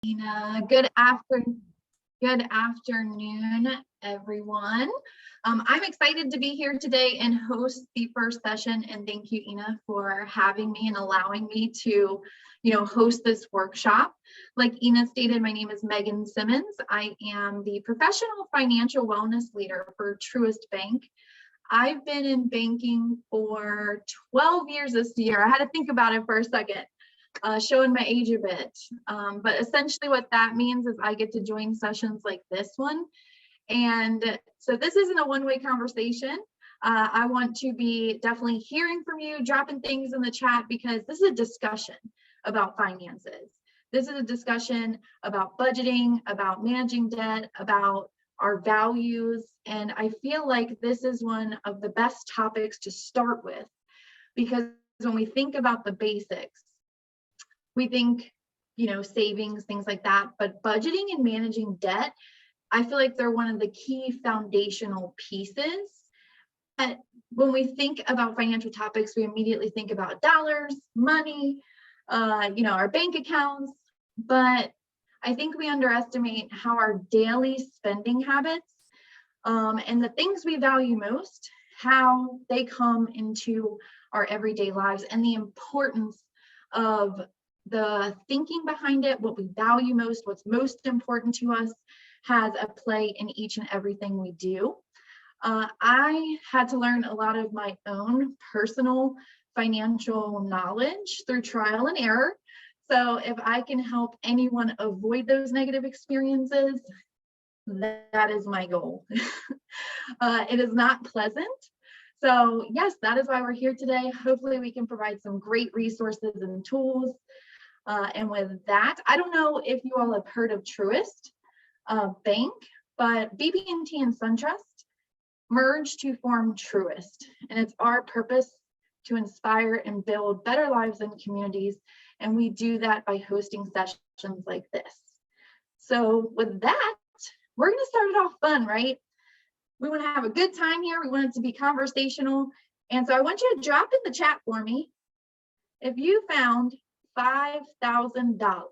Good afternoon, everyone. I'm excited to be here today and host the first session. And thank you, Ina, for having me and allowing me to, host this workshop. Like Ina stated, my name is Megan Simmons. I am the professional financial wellness leader for Truist Bank. I've been in banking for 12 years this year. I had to think about it for a second. Showing my age a bit. But essentially what that means is I get to join sessions like this one. And so this isn't a one-way conversation. I want to be definitely hearing from you, dropping things in the chat, because this is a discussion about finances. This is a discussion about budgeting, about managing debt, about our values. And I feel like this is one of the best topics to start with, because when we think about the basics, we think, savings, things like that, but budgeting and managing debt, I feel like they're one of the key foundational pieces. But when we think about financial topics, we immediately think about dollars, money, our bank accounts, but I think we underestimate how our daily spending habits and the things we value most, how they come into our everyday lives, and the importance of the thinking behind it, what we value most, what's most important to us, has a play in each and everything we do. I had to learn a lot of my own personal financial knowledge through trial and error. So if I can help anyone avoid those negative experiences, that is my goal. It is not pleasant. So yes, that is why we're here today. Hopefully we can provide some great resources and tools. And with that, I don't know if you all have heard of Truist Bank, but BB&T and SunTrust merged to form Truist. And it's our purpose to inspire and build better lives and communities. And we do that by hosting sessions like this. So with that, we're going to start it off fun, right? We want to have a good time here. We want it to be conversational. And so I want you to drop in the chat for me if you found $5,000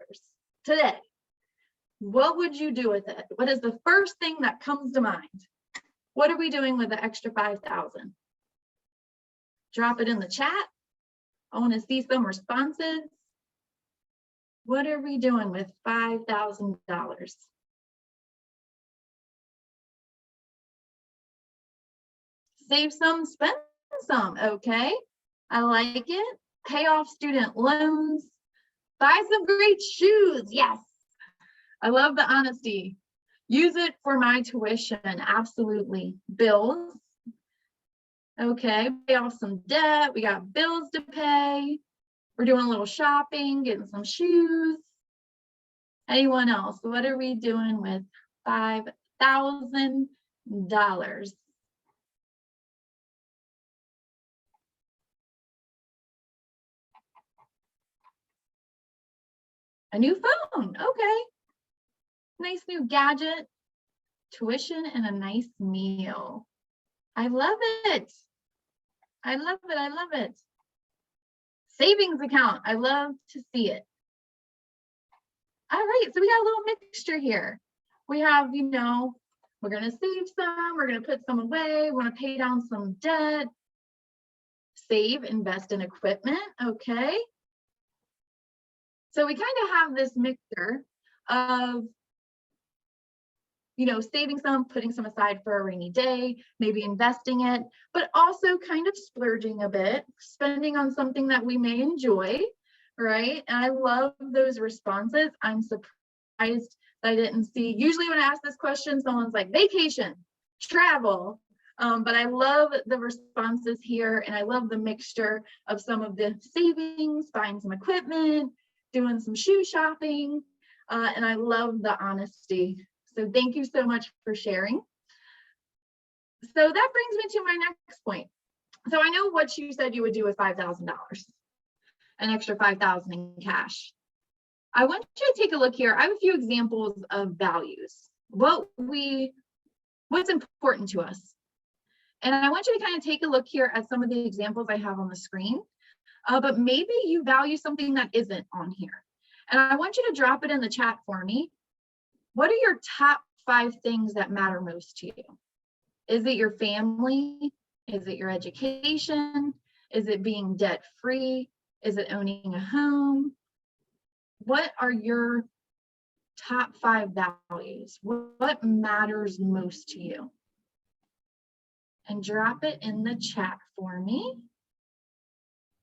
today, what would you do with it? What is the first thing that comes to mind? What are we doing with the extra 5,000? Drop it in the chat. I want to see some responses. What are we doing with $5,000? Save some, spend some, okay? I like it. Pay off student loans. Buy some great shoes. Yes. I love the honesty. Use it for my tuition. Absolutely. Bills. Okay. Pay off some debt. We got bills to pay. We're doing a little shopping, getting some shoes. Anyone else? What are we doing with $5,000? A new phone. Okay. Nice new gadget, tuition, and a nice meal. I love it. I love it. I love it. Savings account. I love to see it. All right. So we got a little mixture here. We have, we're going to save some. We're going to put some away. We want to pay down some debt. Save, invest in equipment. Okay. So we kind of have this mixture of, saving some, putting some aside for a rainy day, maybe investing it, but also kind of splurging a bit, spending on something that we may enjoy, right? And I love those responses. I'm surprised that I didn't see, usually when I ask this question, someone's like vacation, travel, but I love the responses here, and I love the mixture of some of the savings, buying some equipment, doing some shoe shopping, and I love the honesty. So thank you so much for sharing. So that brings me to my next point. So I know what you said you would do with $5,000, an extra $5,000 in cash. I want you to take a look here. I have a few examples of values, what's important to us. And I want you to kind of take a look here at some of the examples I have on the screen. But maybe you value something that isn't on here. And I want you to drop it in the chat for me. What are your top 5 things that matter most to you? Is it your family? Is it your education? Is it being debt-free? Is it owning a home? What are your top 5 values? What matters most to you? And drop it in the chat for me.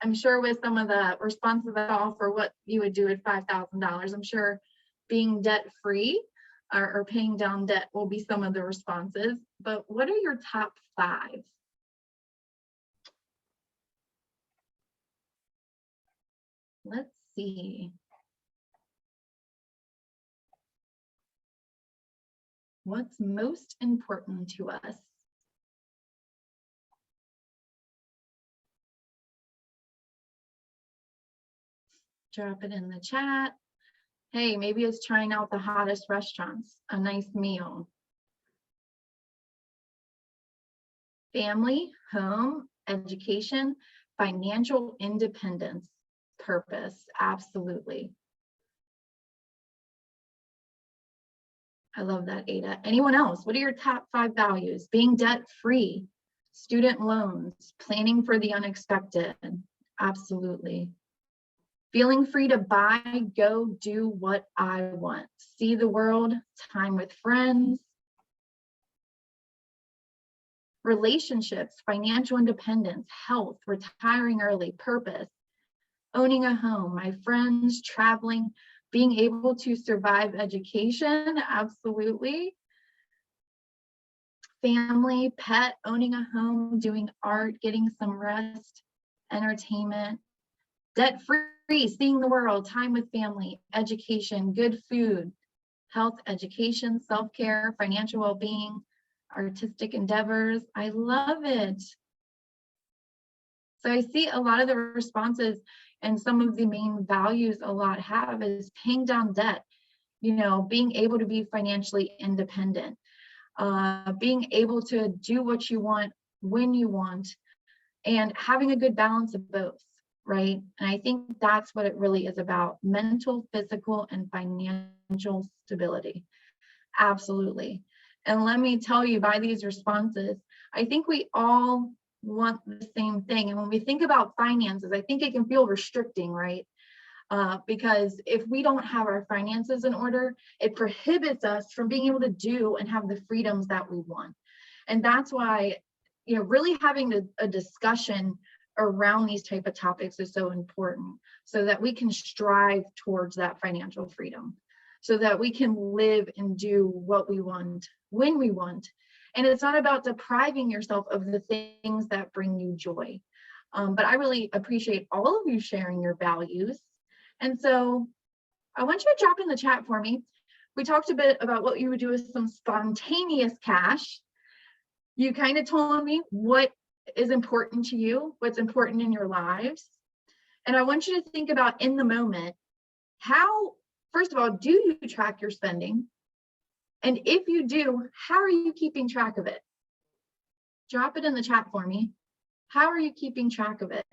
I'm sure with some of the responses I saw for what you would do at $5,000, I'm sure being debt-free or paying down debt will be some of the responses. But what are your top 5? Let's see. What's most important to us? Drop it in the chat. Hey, maybe it's trying out the hottest restaurants, a nice meal. Family, home, education, financial independence, purpose, absolutely. I love that, Ada. Anyone else? What are your top 5 values? Being debt-free, student loans, planning for the unexpected, absolutely. Feeling free to buy, go, do what I want. See the world, time with friends. Relationships, financial independence, health, retiring early, purpose, owning a home, my friends, traveling, being able to survive education, absolutely. Family, pet, owning a home, doing art, getting some rest, entertainment, debt-free, seeing the world, time with family, education, good food, health, education, self-care, financial well-being, artistic endeavors. I love it. So I see a lot of the responses and some of the main values a lot have is paying down debt, being able to be financially independent, being able to do what you want when you want, and having a good balance of both, right? And I think that's what it really is about: mental, physical, and financial stability. Absolutely. And let me tell you, by these responses, I think we all want the same thing. And when we think about finances, I think it can feel restricting, right? Because if we don't have our finances in order, it prohibits us from being able to do and have the freedoms that we want. And that's why, really having a discussion around these type of topics is so important, so that we can strive towards that financial freedom, so that we can live and do what we want when we want. And it's not about depriving yourself of the things that bring you joy. But I really appreciate all of you sharing your values. And so I want you to drop in the chat for me. We talked a bit about what you would do with some spontaneous cash. You kind of told me what is important to you, what's important in your lives. And I want you to think about, in the moment, how, first of all, do you track your spending? And if you do, how are you keeping track of it? Drop it in the chat for me. How are you keeping track of it?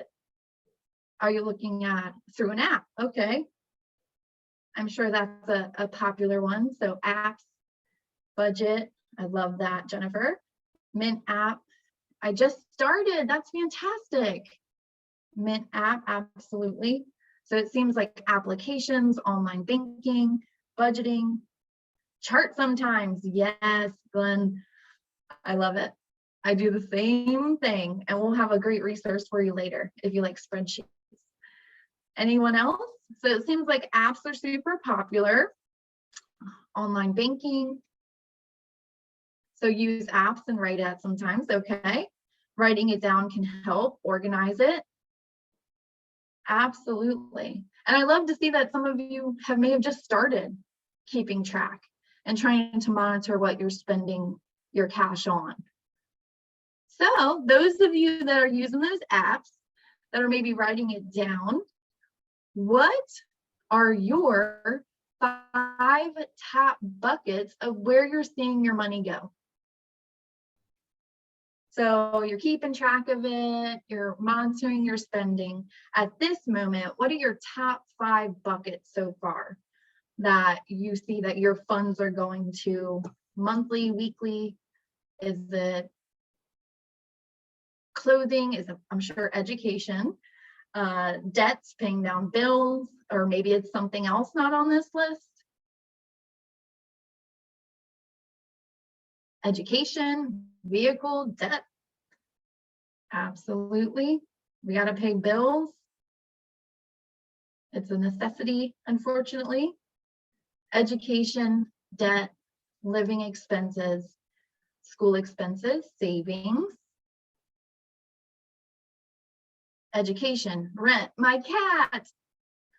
Are you looking at through an app? Okay. I'm sure that's a popular one. So apps, budget. I love that, Jennifer. Mint app. I just started. That's fantastic. Mint app, absolutely. So it seems like applications, online banking, budgeting, chart sometimes. Yes, Glenn, I love it. I do the same thing, and we'll have a great resource for you later if you like spreadsheets. Anyone else? So it seems like apps are super popular. Online banking. So use apps and write it sometimes, okay. Writing it down can help organize it. Absolutely. And I love to see that some of you may have just started keeping track and trying to monitor what you're spending your cash on. So those of you that are using those apps, that are maybe writing it down, what are your 5 top buckets of where you're seeing your money go? So you're keeping track of it, you're monitoring your spending. At this moment, what are your top 5 buckets so far that you see that your funds are going to? Monthly, weekly? Is it clothing? Is it, I'm sure, education, debts, paying down bills, or maybe it's something else not on this list? Education, vehicle, debt. Absolutely. We got to pay bills. It's a necessity, unfortunately. Education, debt, living expenses, school expenses, savings, education, rent, my cat.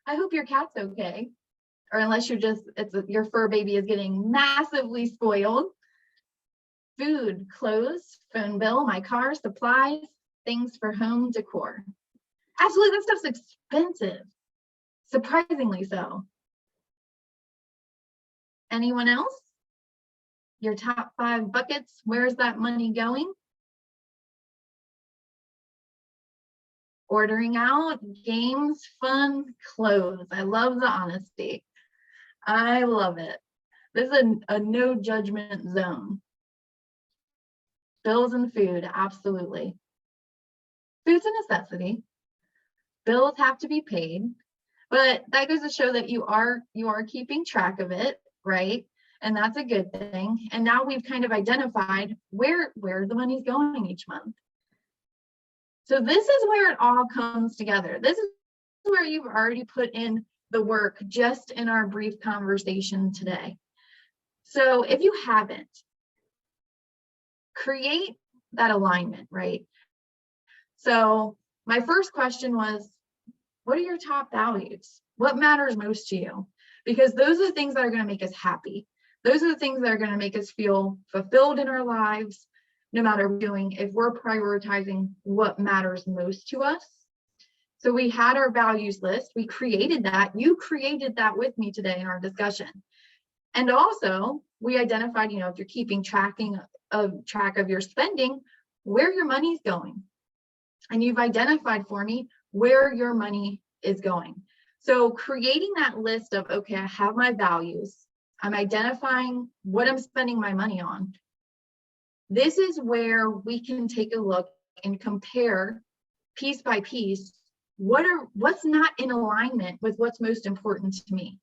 I hope your cat's okay. Or unless you're just, your fur baby is getting massively spoiled. Food, clothes, phone bill, my car, supplies, things for home decor. Absolutely, that stuff's expensive. Surprisingly so. Anyone else? Your top 5 buckets, where's that money going? Ordering out, games, fun, clothes. I love the honesty. I love it. This is a no judgment zone. Bills and food, absolutely. Food's a necessity. Bills have to be paid, but that goes to show that you are keeping track of it, right? And that's a good thing. And now we've kind of identified where the money's going each month. So this is where it all comes together. This is where you've already put in the work just in our brief conversation today. So if you haven't, create that alignment, right? So my first question was, what are your top values? What matters most to you? Because those are the things that are going to make us happy. Those are the things that are going to make us feel fulfilled in our lives, no matter what we're doing, if we're prioritizing what matters most to us. So we had our values list. We created that. You created that with me today in our discussion. And also we identified, if you're keeping track of your spending, where your money's going. And you've identified for me where your money is going. So creating that list of, okay, I have my values. I'm identifying what I'm spending my money on. This is where we can take a look and compare piece by piece, what's not in alignment with what's most important to me,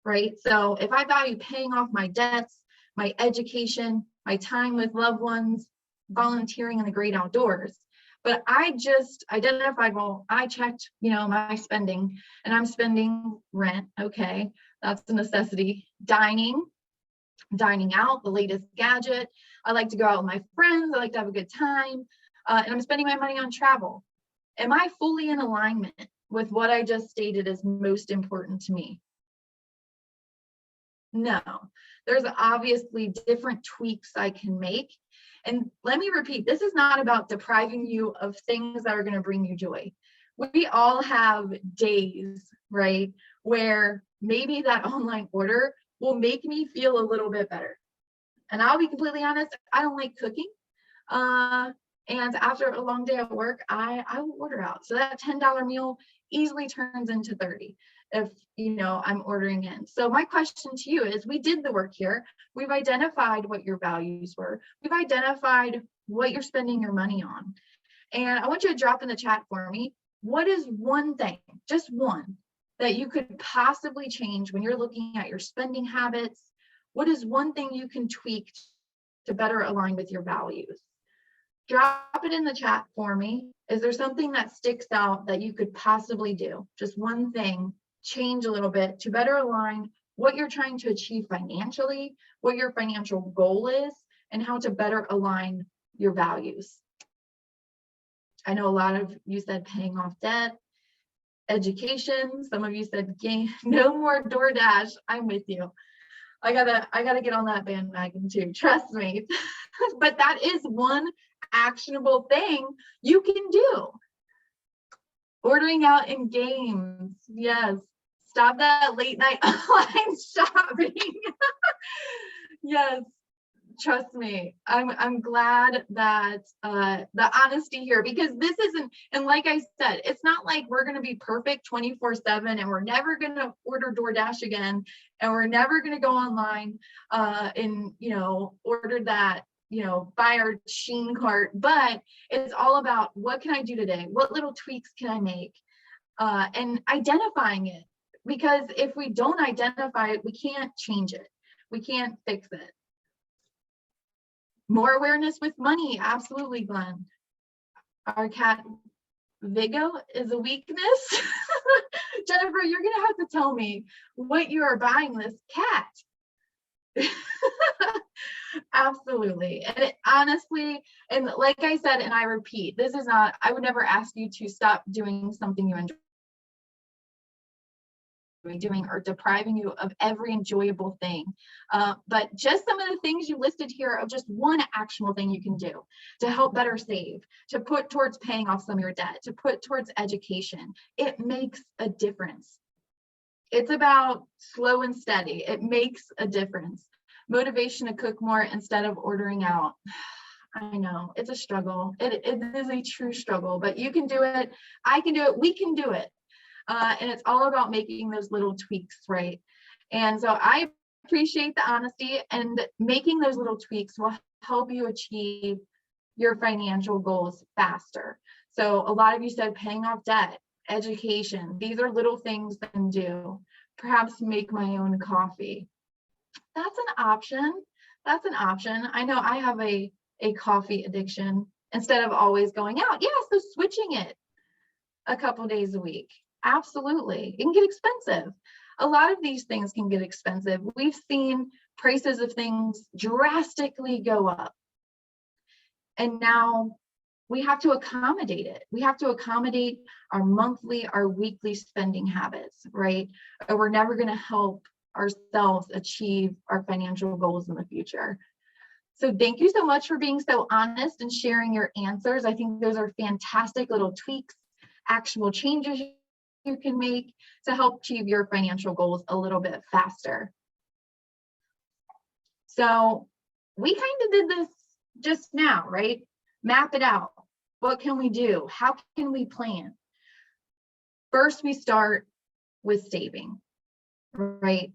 right? So if I value paying off my debts, my education, my time with loved ones, volunteering in the great outdoors, but I just identified, well, I checked, my spending, and I'm spending rent. Okay, that's a necessity. Dining out, the latest gadget. I like to go out with my friends. I like to have a good time. And I'm spending my money on travel. Am I fully in alignment with what I just stated is most important to me? No, there's obviously different tweaks I can make. And let me repeat, this is not about depriving you of things that are going to bring you joy. We all have days, right, where maybe that online order will make me feel a little bit better. And I'll be completely honest, I don't like cooking. And after a long day at work, I will order out. So that $10 meal easily turns into 30 if I'm ordering in. So my question to you is, we did the work here. We've identified what your values were. We've identified what you're spending your money on. And I want you to drop in the chat for me, what is one thing, just one, that you could possibly change when you're looking at your spending habits? What is one thing you can tweak to better align with your values? Drop it in the chat for me. Is there something that sticks out that you could possibly do? Just one thing, change a little bit to better align what you're trying to achieve financially, what your financial goal is, and how to better align your values. I know a lot of you said paying off debt, education. Some of you said no more DoorDash. I'm with you. I gotta get on that bandwagon too. Trust me. But that is one actionable thing you can do. Ordering out in games. Yes. Stop that late night online shopping. Yes. Trust me, I'm glad that the honesty here, because this isn't, and like I said, it's not like we're going to be perfect 24/7 and we're never going to order DoorDash again, and we're never going to go online and order that, buy our Shein cart. But it's all about, what can I do today? What little tweaks can I make? And identifying it, because if we don't identify it, we can't change it. We can't fix it. More awareness with money. Absolutely, Glenn. Our cat Vigo is a weakness. Jennifer, you're going to have to tell me what you are buying this cat. Absolutely. And honestly, and like I said, and I repeat, this is not, I would never ask you to stop doing something you enjoy doing or depriving you of every enjoyable thing. But just some of the things you listed here of just one actionable thing you can do to help better save, to put towards paying off some of your debt, to put towards education, it makes a difference. It's about slow and steady. It makes a difference. Motivation to cook more instead of ordering out. I know it's a struggle. It is a true struggle, but you can do it. I can do it. We can do it. And it's all about making those little tweaks, right? And so I appreciate the honesty, and making those little tweaks will help you achieve your financial goals faster. So a lot of you said paying off debt, education. These are little things that I can do. Perhaps make my own coffee. That's an option. That's an option. I know I have a coffee addiction instead of always going out. Yeah, so switching it a couple days a week. Absolutely. It can get expensive. A lot of these things can get expensive. We've seen prices of things drastically go up. And now we have to accommodate it. We have to accommodate our monthly, our weekly spending habits, right? Or we're never going to help ourselves achieve our financial goals in the future. So thank you so much for being so honest and sharing your answers. I think those are fantastic little tweaks, actual changes you can make to help achieve your financial goals a little bit faster. So we kind of did this just now, right? Map it out. What can we do? How can we plan? First, we start with saving, right?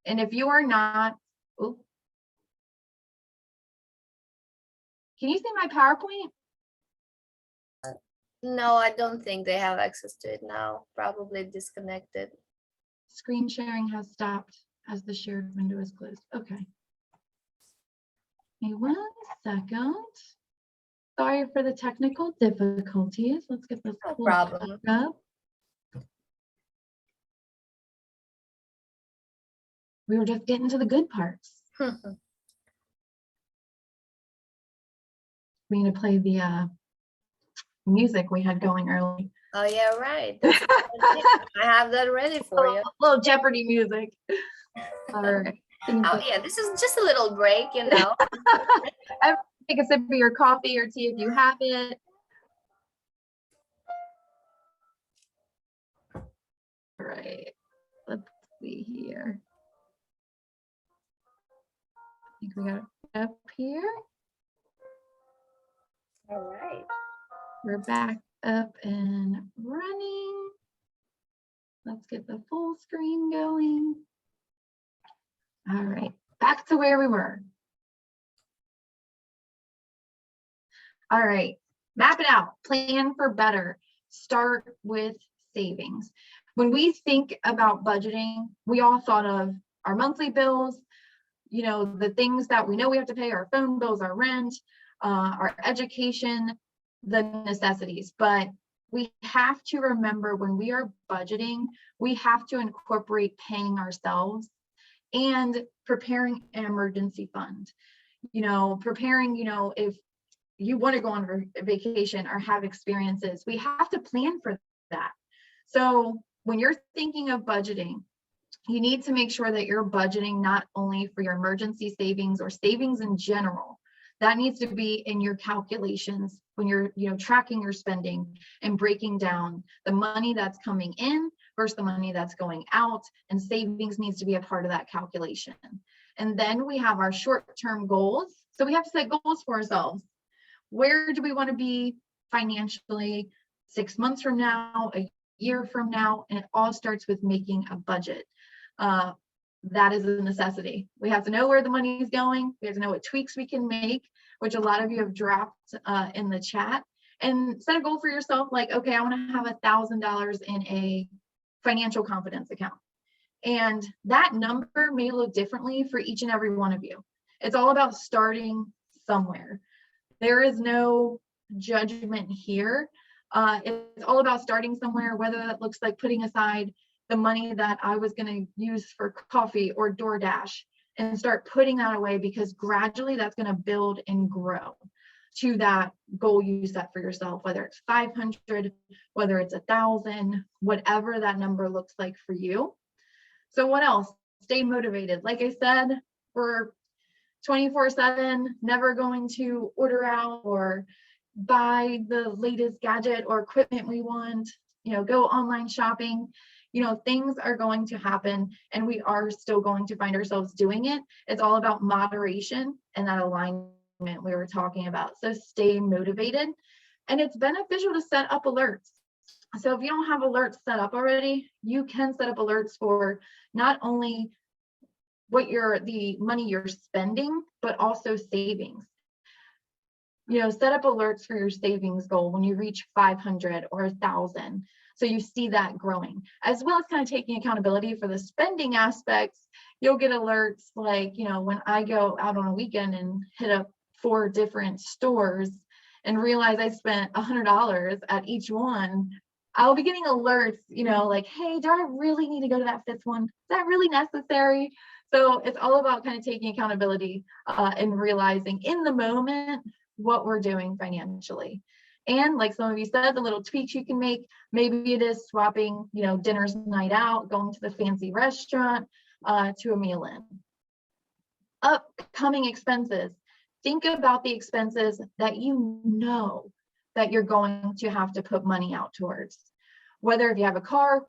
And if you are not, oh, can you see my PowerPoint? No, I don't think they have access to it now. Probably disconnected. Screen sharing has stopped as the shared window is closed. Okay. Give me 1 second. Sorry for the technical difficulties. Let's get this No pulled problem. back up. We were just getting to the good parts. We need to play the music we had going early. Oh yeah, right. I have that ready for you. Little Jeopardy music. All right. Oh yeah, this is just a little break, you know. Take a sip of your coffee or tea if you have it. All right. Let's see here. I think we got it up here. All right. We're back up and running. Let's get the full screen going. All right, back to where we were. All right, map it out, plan for better, start with savings. When we think about budgeting, we all thought of our monthly bills, the things that we know we have to pay, our phone bills, our rent, our education, the necessities. But we have to remember, when we are budgeting, we have to incorporate paying ourselves and preparing an emergency fund. Preparing, if you want to go on vacation or have experiences, we have to plan for that. So when you're thinking of budgeting, you need to make sure that you're budgeting not only for your emergency savings or savings in general. That needs to be in your calculations when you're, tracking your spending and breaking down the money that's coming in versus the money that's going out, and savings needs to be a part of that calculation. And then we have our short-term goals. So we have to set goals for ourselves. Where do we want to be financially 6 months from now, a year from now? And it all starts with making a budget. That is a necessity. We have to know where the money is going. We have to know what tweaks we can make, which a lot of you have dropped in the chat. And set a goal for yourself, like, okay, I want to have $1,000 in a financial confidence account. And that number may look differently for each and every one of you. It's all about starting somewhere. There is no judgment here. It's all about starting somewhere, whether that looks like putting aside the money that I was going to use for coffee or DoorDash and start putting that away, because gradually that's going to build and grow to that goal you set for yourself, whether it's 500, whether it's 1,000, whatever that number looks like for you. So what else? Stay motivated. Like I said, we're 24/7, never going to order out or buy the latest gadget or equipment we want, go online shopping. Things are going to happen, and we are still going to find ourselves doing it. It's all about moderation and that alignment we were talking about. So stay motivated, and it's beneficial to set up alerts. So if you don't have alerts set up already, you can set up alerts for not only the money you're spending, but also savings. Set up alerts for your savings goal when you reach 500 or 1,000. So you see that growing, as well as kind of taking accountability for the spending aspects. You'll get alerts like, when I go out on a weekend and hit up 4 different stores and realize I spent $100 at each one, I'll be getting alerts, like, hey, do I really need to go to that 5th one? Is that really necessary? So it's all about kind of taking accountability and realizing in the moment what we're doing financially. And like some of you said, the little tweaks you can make, maybe it is swapping, dinner's night out, going to the fancy restaurant to a meal in. Upcoming expenses. Think about the expenses that you know that you're going to have to put money out towards. Whether if you have a car,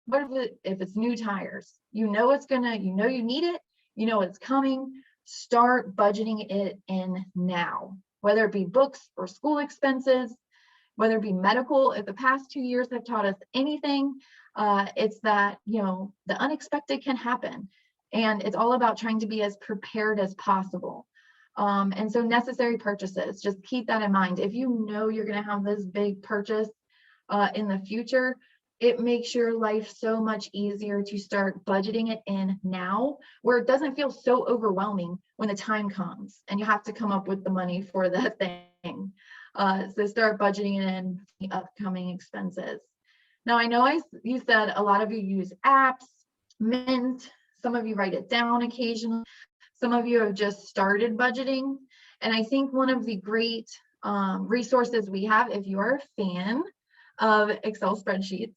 what if it's new tires? You know you need it, it's coming. Start budgeting it in now, whether it be books or school expenses, whether it be medical. If the past 2 years have taught us anything, it's that, the unexpected can happen. And it's all about trying to be as prepared as possible. And so necessary purchases, just keep that in mind. If you know you're going to have this big purchase in the future, it makes your life so much easier to start budgeting it in now, where it doesn't feel so overwhelming when the time comes and you have to come up with the money for that thing. So start budgeting it in the upcoming expenses. Now, I know you said a lot of you use apps, Mint, some of you write it down occasionally, some of you have just started budgeting. And I think one of the great resources we have, if you are a fan of Excel spreadsheets,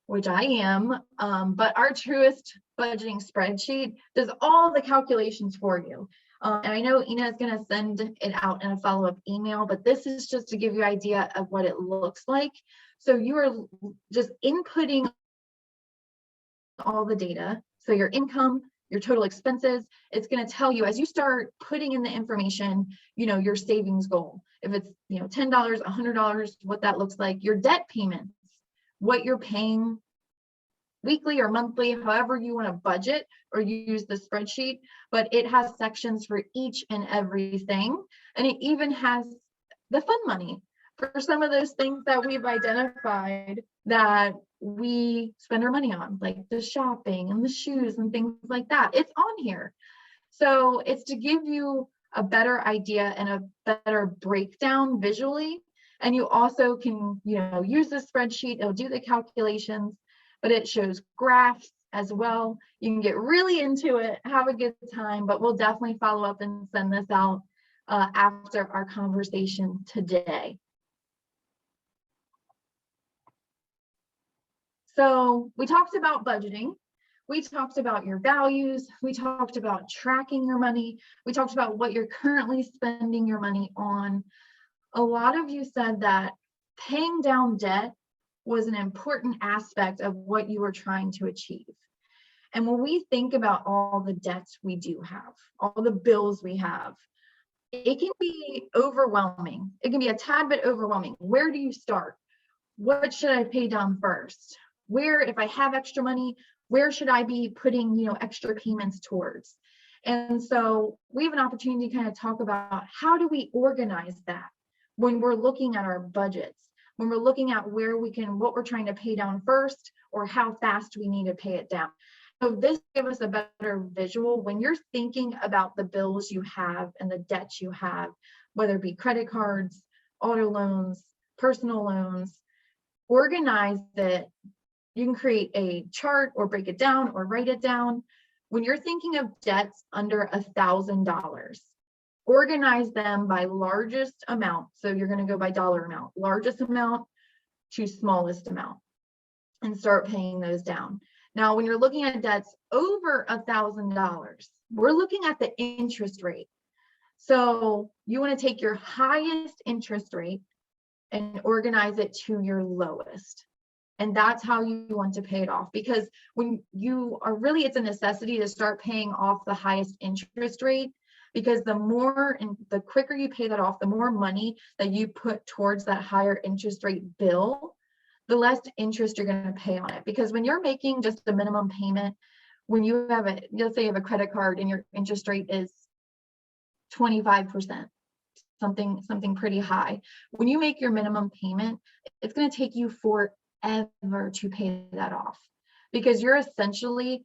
which I am, but our Truist budgeting spreadsheet does all the calculations for you. And I know Ina is going to send it out in a follow-up email, but this is just to give you an idea of what it looks like. So you are just inputting all the data. So your income, your total expenses, it's going to tell you as you start putting in the information, your savings goal. If it's, $10, $100, what that looks like, your debt payments, what you're paying weekly or monthly, however you want to budget or use the spreadsheet, but it has sections for each and everything. And it even has the fun money for some of those things that we've identified that we spend our money on, like the shopping and the shoes and things like that. It's on here. So it's to give you a better idea and a better breakdown visually. And you also can, use the spreadsheet, it'll do the calculations, but it shows graphs as well. You can get really into it, have a good time, but we'll definitely follow up and send this out after our conversation today. So we talked about budgeting. We talked about your values. We talked about tracking your money. We talked about what you're currently spending your money on. A lot of you said that paying down debt was an important aspect of what you were trying to achieve. And when we think about all the debts we do have, all the bills we have, it can be overwhelming. It can be a tad bit overwhelming. Where do you start? What should I pay down first? Where, if I have extra money, where should I be putting, extra payments towards? And so we have an opportunity to kind of talk about how do we organize that when we're looking at our budgets, when we're looking at what we're trying to pay down first, or how fast we need to pay it down. So this gives us a better visual when you're thinking about the bills you have and the debts you have, whether it be credit cards, auto loans, personal loans. Organize it. You can create a chart or break it down or write it down. When you're thinking of debts under $1,000, organize them by largest amount. So you're going to go by dollar amount, largest amount to smallest amount, and start paying those down. Now, when you're looking at debts over $1,000, we're looking at the interest rate. So you want to take your highest interest rate and organize it to your lowest. And that's how you want to pay it off, because when you are really, it's a necessity to start paying off the highest interest rate, because the more and the quicker you pay that off, the more money that you put towards that higher interest rate bill, the less interest you're going to pay on it. Because when you're making just a minimum payment, when you have let's say you have a credit card and your interest rate is 25%, something pretty high. When you make your minimum payment, it's going to take you forever to pay that off, because you're essentially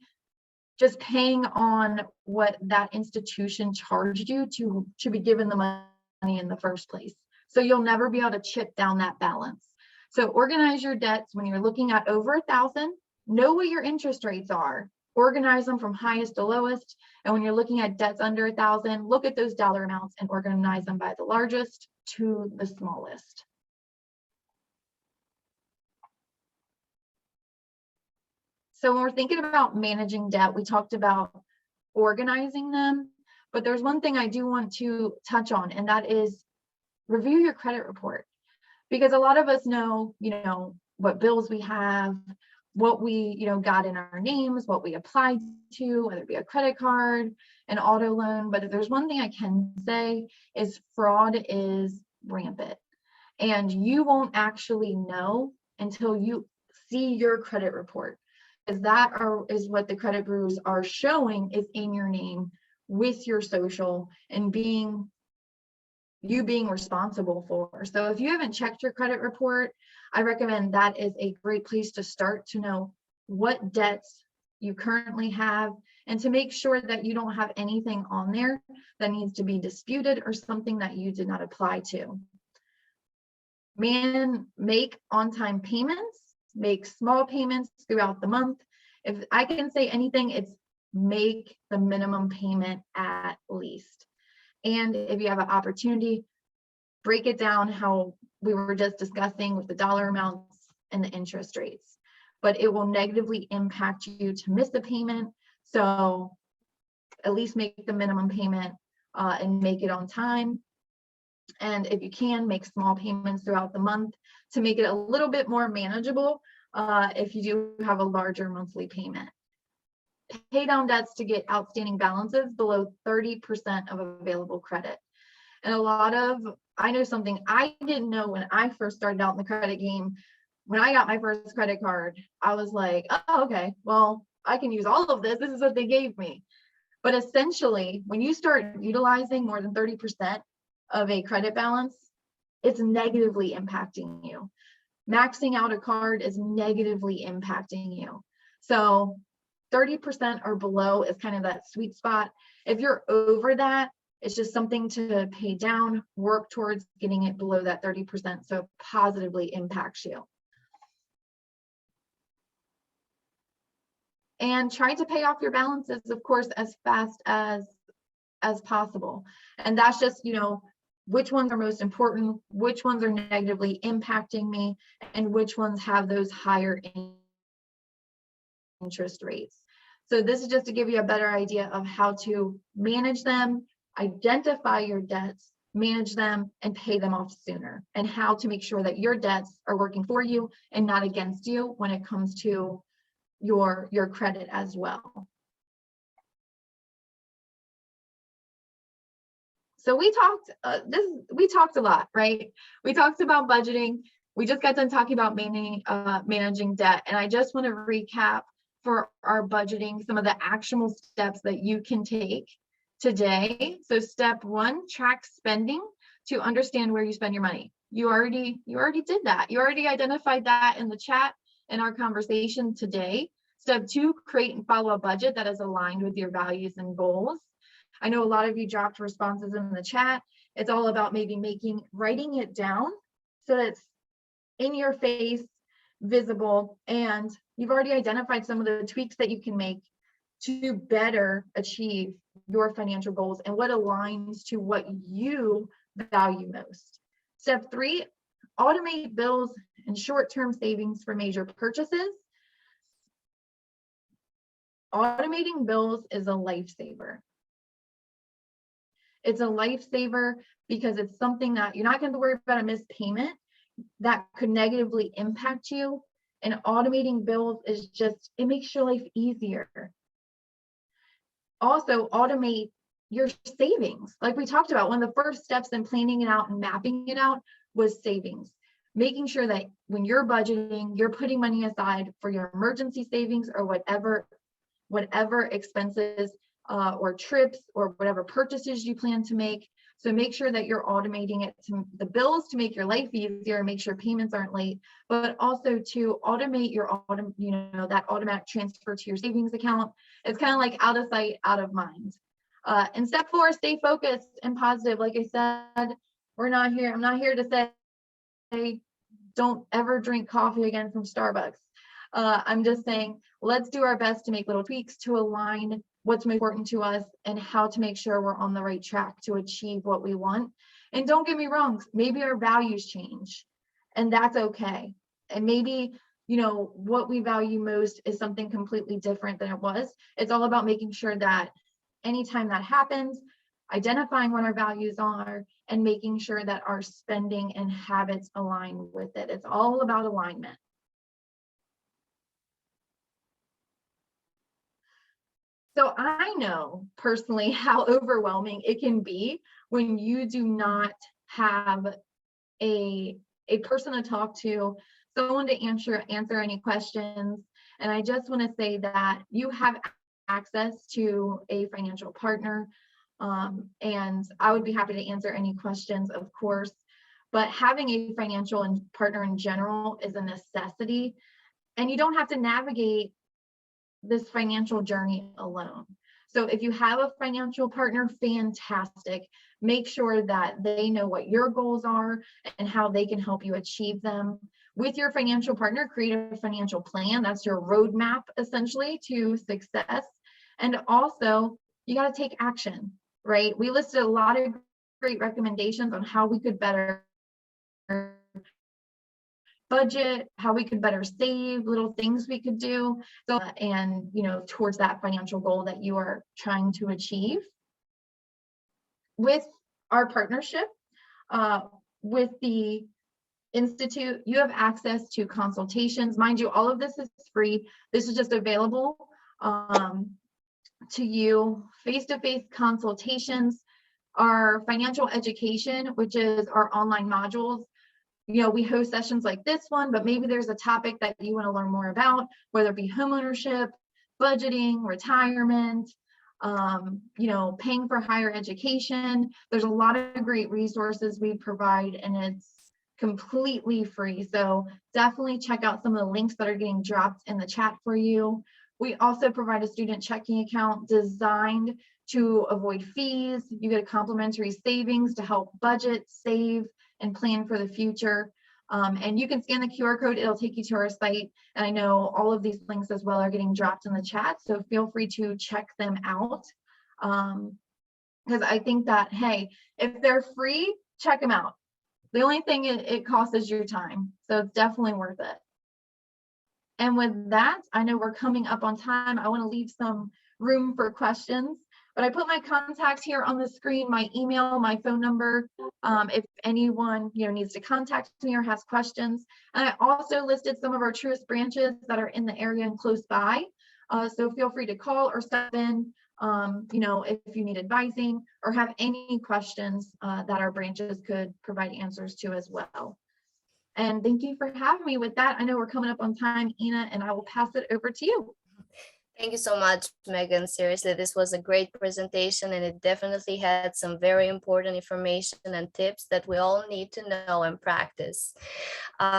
just paying on what that institution charged you to be given the money in the first place. So you'll never be able to chip down that balance. So organize your debts when you're looking at over 1,000, know what your interest rates are, organize them from highest to lowest. And when you're looking at debts under 1,000, look at those dollar amounts and organize them by the largest to the smallest. So when we're thinking about managing debt, we talked about organizing them, but there's one thing I do want to touch on, and that is review your credit report. Because a lot of us know, what bills we have, what we, got in our names, what we applied to, whether it be a credit card, an auto loan. But if there's one thing I can say is fraud is rampant. And you won't actually know until you see your credit report. Because that is what the credit bureaus are showing is in your name with your social and being responsible for. So if you haven't checked your credit report, I recommend that is a great place to start to know what debts you currently have, and to make sure that you don't have anything on there that needs to be disputed or something that you did not apply to. Make on-time payments, make small payments throughout the month. If I can say anything, it's make the minimum payment at least. And if you have an opportunity, break it down how we were just discussing with the dollar amounts and the interest rates. But it will negatively impact you to miss a payment. So at least make the minimum payment and make it on time. And if you can, make small payments throughout the month to make it a little bit more manageable if you do have a larger monthly payment. Pay down debts to get outstanding balances below 30% of available credit. And I know something I didn't know when I first started out in the credit game. When I got my first credit card, I was like, oh, okay, well, I can use all of this. This is what they gave me. But essentially, when you start utilizing more than 30% of a credit balance, it's negatively impacting you. Maxing out a card is negatively impacting you. So 30% or below is kind of that sweet spot. If you're over that, it's just something to pay down, work towards getting it below that 30% so it positively impacts you. And try to pay off your balances, of course, as fast as possible. And that's just, which ones are most important, which ones are negatively impacting me, and which ones have those higher interest rates. So this is just to give you a better idea of how to manage them, identify your debts, manage them, and pay them off sooner, and how to make sure that your debts are working for you and not against you when it comes to your credit as well. So we talked a lot, right? We talked about budgeting. We just got done talking about managing debt. And I just want to recap for our budgeting some of the actionable steps that you can take today. So step one, track spending to understand where you spend your money. You already did that. You already identified that in the chat in our conversation today. Step two, create and follow a budget that is aligned with your values and goals. I know a lot of you dropped responses in the chat. It's all about maybe writing it down so that it's in your face, visible, and you've already identified some of the tweaks that you can make to better achieve your financial goals and what aligns to what you value most. Step three, automate bills and short-term savings for major purchases. Automating bills is a lifesaver. It's a lifesaver because it's something that you're not going to worry about a missed payment that could negatively impact you. And automating bills is just, it makes your life easier. Also, automate your savings. Like we talked about, one of the first steps in planning it out and mapping it out was savings. Making sure that when you're budgeting, you're putting money aside for your emergency savings or whatever expenses or trips or whatever purchases you plan to make. So make sure that you're automating it to the bills to make your life easier and make sure payments aren't late, but also to automate that automatic transfer to your savings account. It's kind of like out of sight, out of mind. And step four, stay focused and positive. Like I said, I'm not here to say, don't ever drink coffee again from Starbucks. I'm just saying, let's do our best to make little tweaks to align what's important to us and how to make sure we're on the right track to achieve what we want. And don't get me wrong, maybe our values change and that's okay. And maybe, what we value most is something completely different than it was. It's all about making sure that anytime that happens, identifying what our values are and making sure that our spending and habits align with it. It's all about alignment. So I know personally how overwhelming it can be when you do not have a person to talk to, someone to answer any questions. And I just want to say that you have access to a financial partner. And I would be happy to answer any questions, of course. But having a financial partner in general is a necessity. And you don't have to navigate this financial journey alone. So if you have a financial partner, fantastic. Make sure that they know what your goals are and how they can help you achieve them. With your financial partner, create a financial plan. That's your roadmap essentially to success. And also, you got to take action, right? We listed a lot of great recommendations on how we could better budget, how we could better save, little things we could do, and towards that financial goal that you are trying to achieve. With our partnership with the Institute, you have access to consultations. Mind you, all of this is free. This is just available to you. Face-to-face consultations, our financial education, which is our online modules. We host sessions like this one, but maybe there's a topic that you want to learn more about, whether it be homeownership, budgeting, retirement, paying for higher education. There's a lot of great resources we provide, and it's completely free. So definitely check out some of the links that are getting dropped in the chat for you. We also provide a student checking account designed to avoid fees. You get a complimentary savings to help budget, save, and plan for the future. And you can scan the QR code, it'll take you to our site. And I know all of these links as well are getting dropped in the chat, so feel free to check them out. Because I think that, hey, if they're free, check them out. The only thing it costs is your time, so it's definitely worth it. And with that, I know we're coming up on time. I want to leave some room for questions. But I put my contacts here on the screen, my email, my phone number, if anyone needs to contact me or has questions. And I also listed some of our Truist branches that are in the area and close by. So feel free to call or step in, if you need advising or have any questions that our branches could provide answers to as well. And thank you for having me. With that, I know we're coming up on time, Ina, and I will pass it over to you. Thank you so much, Megan. Seriously, this was a great presentation, and it definitely had some very important information and tips that we all need to know and practice.